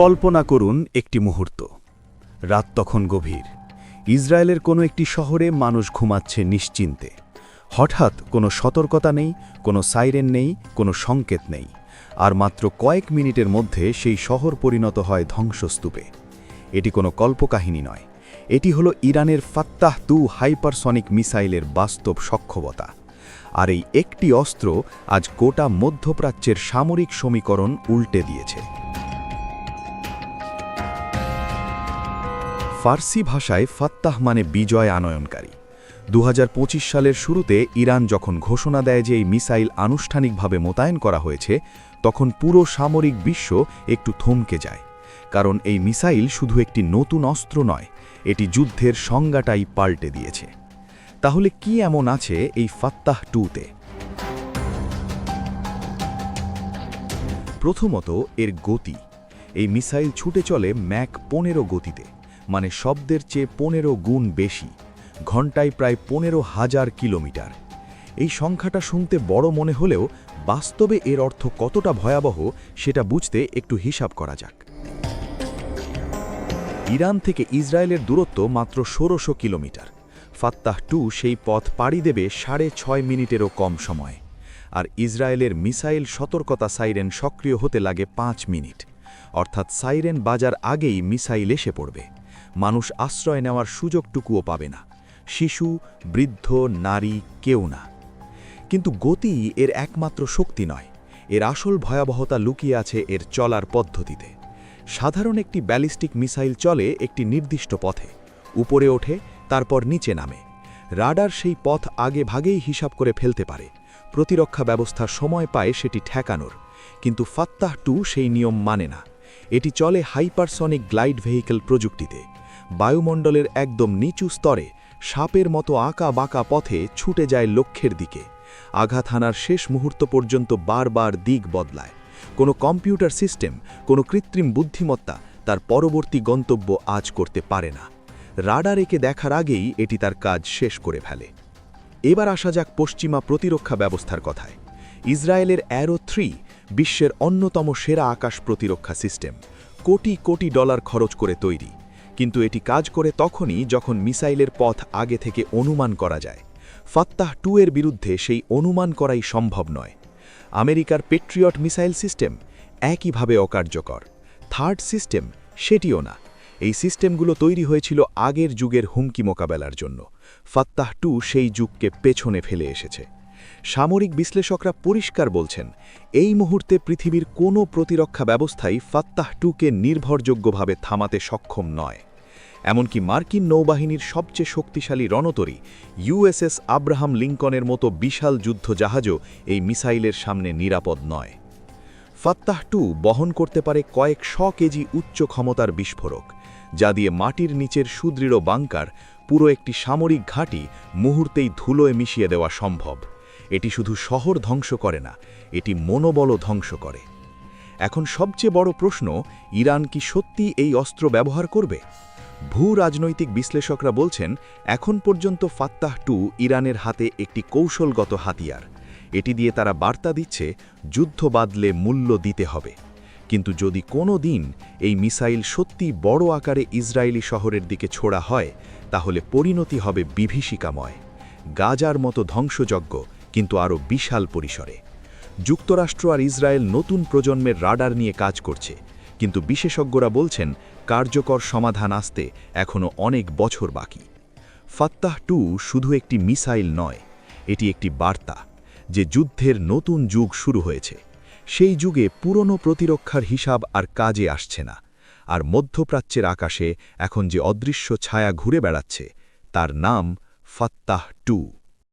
কল্পনা করুন একটি মুহূর্ত। রাত তখন গভীর। ইসরায়েলের কোনো একটি শহরে মানুষ ঘুমাচ্ছে নিশ্চিন্তে। হঠাৎ কোনো সতর্কতা নেই, কোনো সাইরেন নেই, কোনো সংকেত নেই। আর মাত্র কয়েক মিনিটের মধ্যে সেই শহর পরিণত হয় ধ্বংসস্তূপে। এটি কোনো কল্পকাহিনী নয়, এটি হলো ইরানের ফাত্তাহ-2 হাইপারসনিক মিসাইলের বাস্তব সক্ষমতা। আর এই একটি অস্ত্র আজ গোটা মধ্যপ্রাচ্যের সামরিক সমীকরণ উল্টে দিয়েছে। ফার্সি ভাষায় ফাত্তাহ মানে বিজয় আনয়নকারী। 2025 সালের শুরুতে ইরান যখন ঘোষণা দেয় যে এই মিসাইল আনুষ্ঠানিকভাবে মোতায়েন করা হয়েছে, তখন পুরো সামরিক বিশ্ব একটু থমকে যায়। কারণ এই মিসাইল শুধু একটি নতুন অস্ত্র নয়, এটি যুদ্ধের সংজ্ঞাটাই পাল্টে দিয়েছে। তাহলে কি এমন আছে এই ফাত্তাহ-2-তে? প্রথমত এর গতি। এই মিসাইল ছুটে চলে ম্যাক 15 গতিতে, মানে শব্দের চেয়ে 15 গুণ বেশি, ঘণ্টায় প্রায় 15,000 কিলোমিটার। এই সংখ্যাটা শুনতে বড় মনে হলেও বাস্তবে এর অর্থ কতটা ভয়াবহ সেটা বুঝতে একটু হিসাব করা যাক। ইরান থেকে ইসরায়েলের দূরত্ব মাত্র 1600 কিলোমিটার। ফাত্তাহ-2 সেই পথ পাড়ি দেবে 6.5 মিনিটেরও কম সময়ে। আর ইসরায়েলের মিসাইল সতর্কতা সাইরেন সক্রিয় হতে লাগে 5 মিনিট। অর্থাৎ সাইরেন বাজার আগেই মিসাইল এসে পড়বে। মানুষ আশ্রয় নেওয়ার সুযোগটুকুও পাবে না, শিশু, বৃদ্ধ, নারী, কেউ না। কিন্তু গতি এর একমাত্র শক্তি নয়, এর আসল ভয়াবহতা লুকিয়ে আছে এর চলার পদ্ধতিতে। সাধারণ একটি ব্যালিস্টিক মিসাইল চলে একটি নির্দিষ্ট পথে, উপরে ওঠে, তারপর নিচে নামে। রাডার সেই পথ আগে ভাগেই হিসাব করে ফেলতে পারে, প্রতিরক্ষা ব্যবস্থা সময় পায় সেটি ঠেকানোর। কিন্তু ফাত্তাহ-2 সেই নিয়ম মানে না। এটি চলে হাইপারসনিক গ্লাইড ভেহিকেল প্রযুক্তিতে। বায়ুমণ্ডলের একদম নিচু স্তরে সাপের মতো আঁকা বাঁকা পথে ছুটে যায় লক্ষ্যের দিকে। আঘাত হানার শেষ মুহূর্ত পর্যন্ত বারবার দিক বদলায়। কোনো কম্পিউটার সিস্টেম, কোনো কৃত্রিম বুদ্ধিমত্তা তার পরবর্তী গন্তব্য আজ করতে পারে না। রাডার একে দেখার আগেই এটি তার কাজ শেষ করে ফেলে। এবার আসা যাক পশ্চিমা প্রতিরক্ষা ব্যবস্থার কথায়। ইসরায়েলের অ্যারো 3 বিশ্বের অন্যতম সেরা আকাশ প্রতিরক্ষা সিস্টেম, কোটি কোটি ডলার খরচ করে তৈরি। কিন্তু এটি কাজ করে তখনই যখন মিসাইলের পথ আগে থেকে অনুমান করা যায়। ফাত্তাহ-2 এর বিরুদ্ধে সেই অনুমান করাই সম্ভব নয়। আমেরিকার পেট্রিয়ট মিসাইল সিস্টেম একইভাবে অকার্যকর। থার্ড সিস্টেম সেটিও না। এই সিস্টেমগুলো তৈরি হয়েছিল আগের যুগের হুমকি মোকাবেলার জন্য। ফাত্তাহ-2 সেই যুগকে পেছনে ফেলে এসেছে। সামরিক বিশ্লেষকরা পরিষ্কার বলছেন, এই মুহূর্তে পৃথিবীর কোনো প্রতিরক্ষা ব্যবস্থাই ফাত্তাহ-2কে নির্ভরযোগ্যভাবে থামাতে সক্ষম নয়। এমনকি মার্কিন নৌবাহিনীর সবচেয়ে শক্তিশালী রণতরী ইউএসএস আব্রাহাম লিঙ্কনের মতো বিশাল যুদ্ধজাহাজও এই মিসাইলের সামনে নিরাপদ নয়। ফাত্তাহ-2 বহন করতে পারে কয়েক শ কেজি উচ্চ ক্ষমতার বিস্ফোরক, যা দিয়ে মাটির নিচের সুদৃঢ় বাংকার, পুরো একটি সামরিক ঘাঁটি মুহূর্তেই ধুলোয় মিশিয়ে দেওয়া সম্ভব। এটি শুধু শহর ধ্বংস করে না, এটি মনোবলও ধ্বংস করে। এখন সবচেয়ে বড় প্রশ্ন, ইরান কি সত্যি এই অস্ত্র ব্যবহার করবে? ভূ রাজনৈতিক বিশ্লেষকরা বলছেন, এখন পর্যন্ত ফাত্তাহ-2 ইরানের হাতে একটি কৌশলগত হাতিয়ার। এটি দিয়ে তারা বার্তা দিচ্ছে, যুদ্ধ বাদলে মূল্য দিতে হবে। কিন্তু যদি কোনো দিন এই মিসাইল সত্যি বড় আকারে ইসরায়েলি শহরের দিকে ছোড়া হয়, তাহলে পরিণতি হবে বিভীষিকাময়। গাজার মতো ধ্বংসযজ্ঞ, কিন্তু আরও বিশাল পরিসরে। যুক্তরাষ্ট্র আর ইসরায়েল নতুন প্রজন্মের রাডার নিয়ে কাজ করছে, কিন্তু বিশেষজ্ঞরা বলছেন কার্যকর সমাধান আসতে এখনও অনেক বছর বাকি। ফাত্তাহ-2 শুধু একটি মিসাইল নয়, এটি একটি বার্তা যে যুদ্ধের নতুন যুগ শুরু হয়েছে। সেই যুগে পুরনো প্রতিরক্ষার হিসাব আর কাজে আসছে না। আর মধ্যপ্রাচ্যের আকাশে এখন যে অদৃশ্য ছায়া ঘুরে বেড়াচ্ছে, তার নাম ফাত্তাহ-2।